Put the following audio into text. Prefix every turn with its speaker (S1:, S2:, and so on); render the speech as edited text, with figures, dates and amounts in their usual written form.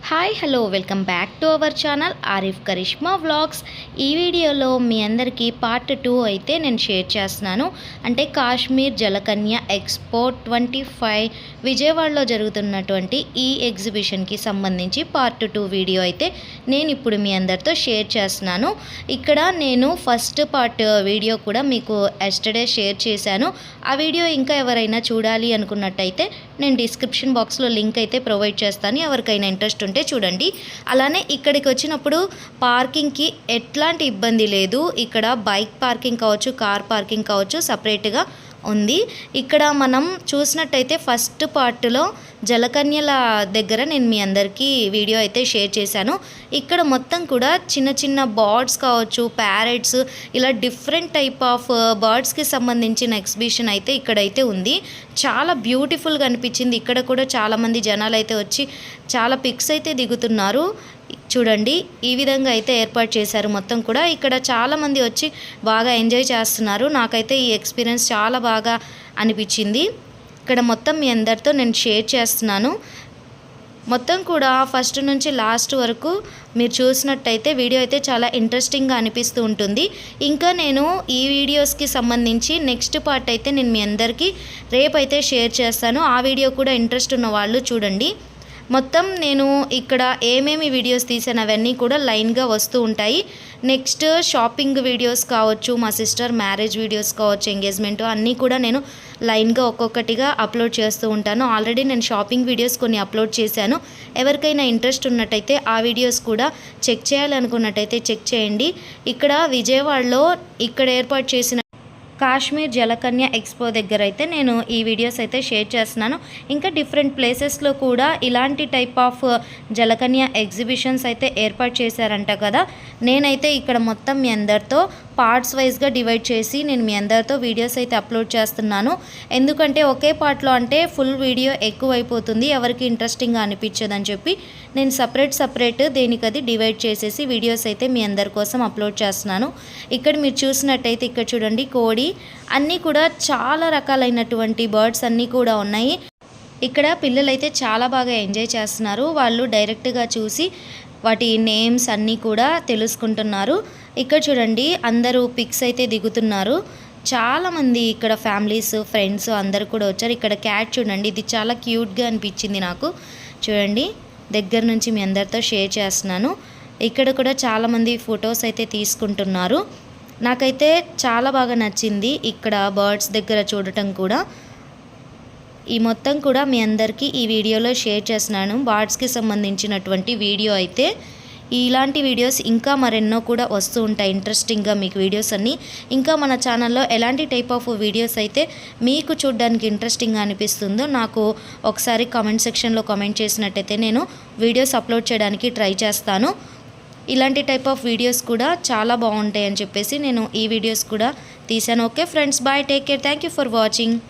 S1: Hi hello welcome back to our channel Arif Karishma vlogs. ఈ వీడియోలో మీ అందరికీ పార్ట్ 2 అయితే నేను షేర్ చేస్తున్నాను. అంటే కాశ్మీర్ జలకన్య ఎక్స్పో 25 విజయవాడలో జరుగుతున్నటువంటి ఈ ఎగ్జిబిషన్కి సంబంధించి పార్ట్ 2 వీడియో అయితే నేను ఇప్పుడు మీ అందరితో షేర్ చేస్తున్నాను. ఇక్కడ నేను ఫస్ట్ పార్ట్ వీడియో కూడా మీకు ఎస్టర్డే షేర్ చేశాను. ఆ వీడియో ఇంకా ఎవరైనా చూడాలి అనుకున్నట్టయితే నేను డిస్క్రిప్షన్ బాక్స్లో లింక్ అయితే ప్రొవైడ్ చేస్తాను. ఎవరికైనా ఇంట్రెస్ట్ ఉంటే చూడండి. అలానే ఇక్కడికి వచ్చినప్పుడు పార్కింగ్కి ఎట్లాంటి ఇబ్బంది లేదు. ఇక్కడ బైక్ పార్కింగ్ కావచ్చు, కార్ పార్కింగ్ కావచ్చు, సపరేట్గా ఉంది. ఇక్కడ మనం చూసినట్టయితే ఫస్ట్ పార్ట్లో జలకన్యల దగ్గర నేను మీ అందరికీ వీడియో అయితే షేర్ చేశాను. ఇక్కడ మొత్తం కూడా చిన్న చిన్న బర్డ్స్ కావచ్చు, ప్యారెట్స్, ఇలా డిఫరెంట్ టైప్ ఆఫ్ బర్డ్స్కి సంబంధించిన ఎగ్జిబిషన్ అయితే ఇక్కడైతే ఉంది. చాలా బ్యూటిఫుల్గా అనిపించింది. ఇక్కడ కూడా చాలామంది జనాలు అయితే వచ్చి చాలా పిక్స్ అయితే దిగుతున్నారు. చూడండి, ఈ విధంగా అయితే ఏర్పాటు చేశారు. మొత్తం కూడా ఇక్కడ చాలామంది వచ్చి బాగా ఎంజాయ్ చేస్తున్నారు. నాకైతే ఈ ఎక్స్పీరియన్స్ చాలా బాగా అనిపించింది. ఇక్కడ మొత్తం మీ అందరితో నేను షేర్ చేస్తున్నాను. మొత్తం కూడా ఫస్ట్ నుంచి లాస్ట్ వరకు మీరు చూసినట్టయితే వీడియో అయితే చాలా ఇంట్రెస్టింగ్గా అనిపిస్తూ ఉంటుంది. ఇంకా నేను ఈ వీడియోస్కి సంబంధించి నెక్స్ట్ పార్ట్ అయితే నేను మీ అందరికీ రేపైతే షేర్ చేస్తాను. ఆ వీడియో కూడా ఇంట్రెస్ట్ ఉన్న వాళ్ళు చూడండి. మొత్తం నేను ఇక్కడ ఏమేమి వీడియోస్ తీసాను అవన్నీ కూడా లైన్గా వస్తూ ఉంటాయి. నెక్స్ట్ షాపింగ్ వీడియోస్ కావచ్చు, మా సిస్టర్ మ్యారేజ్ వీడియోస్ కావచ్చు, ఎంగేజ్మెంట్ అన్నీ కూడా నేను లైన్గా ఒక్కొక్కటిగా అప్లోడ్ చేస్తూ ఉంటాను. ఆల్రెడీ నేను షాపింగ్ వీడియోస్ కొన్ని అప్లోడ్ చేశాను. ఎవరికైనా ఇంట్రెస్ట్ ఉన్నట్టయితే ఆ వీడియోస్ కూడా చెక్ చేయాలనుకున్నట్టయితే చెక్ చేయండి. ఇక్కడ విజయవాడలో ఇక్కడ ఏర్పాటు చేసిన కాశ్మీర్ జలకన్య ఎక్స్పో దగ్గర అయితే నేను ఈ వీడియోస్ అయితే షేర్ చేస్తున్నాను. ఇంకా డిఫరెంట్ ప్లేసెస్లో కూడా ఇలాంటి టైప్ ఆఫ్ జలకన్య ఎగ్జిబిషన్స్ అయితే ఏర్పాటు చేశారంట కదా. నేనైతే ఇక్కడ మొత్తం మీ అందరితో పార్ట్స్ వైజ్గా డివైడ్ చేసి నేను మీ అందరితో వీడియోస్ అయితే అప్లోడ్ చేస్తున్నాను. ఎందుకంటే ఒకే పార్ట్లో అంటే ఫుల్ వీడియో ఎక్కువైపోతుంది, ఎవరికి ఇంట్రెస్టింగ్గా అనిపించదని చెప్పి నేను సపరేట్ దేనికది డివైడ్ చేసేసి వీడియోస్ అయితే మీ అందరి కోసం అప్లోడ్ చేస్తున్నాను. ఇక్కడ మీరు చూసినట్టయితే ఇక్కడ చూడండి, కోడి అన్నీ కూడా చాలా రకాలైనటువంటి బర్డ్స్ అన్నీ కూడా ఉన్నాయి. ఇక్కడ పిల్లలైతే చాలా బాగా ఎంజాయ్ చేస్తున్నారు. వాళ్ళు డైరెక్ట్గా చూసి వాటి నేమ్స్ అన్నీ కూడా తెలుసుకుంటున్నారు. ఇక్కడ చూడండి, అందరూ పిక్స్ అయితే దిగుతున్నారు. చాలామంది ఇక్కడ ఫ్యామిలీస్, ఫ్రెండ్స్ అందరు కూడా వచ్చారు. ఇక్కడ క్యాట్ చూడండి, ఇది చాలా క్యూట్గా అనిపించింది నాకు. చూడండి, దగ్గర నుంచి మీ అందరితో షేర్ చేస్తున్నాను. ఇక్కడ కూడా చాలామంది ఫొటోస్ అయితే తీసుకుంటున్నారు. నాకైతే చాలా బాగా నచ్చింది ఇక్కడ బర్డ్స్ దగ్గర చూడటం కూడా. ఈ మొత్తం కూడా మీ అందరికీ ఈ వీడియోలో షేర్ చేస్తున్నాను. బర్డ్స్కి సంబంధించినటువంటి వీడియో అయితే. ఇలాంటి వీడియోస్ ఇంకా మరెన్నో కూడా వస్తూ ఉంటాయి ఇంట్రెస్టింగ్గా మీకు వీడియోస్ అన్నీ. ఇంకా మన ఛానల్లో ఎలాంటి టైప్ ఆఫ్ వీడియోస్ అయితే మీకు చూడడానికి ఇంట్రెస్టింగ్గా అనిపిస్తుందో నాకు ఒకసారి కామెంట్ సెక్షన్లో కామెంట్ చేసినట్టయితే నేను వీడియోస్ అప్లోడ్ చేయడానికి ట్రై చేస్తాను. ఇలాంటి టైప్ ఆఫ్ వీడియోస్ కూడా చాలా బాగుంటాయి అని చెప్పేసి నేను ఈ వీడియోస్ కూడా తీశాను. Okay friends, bye, take care, thank you for watching.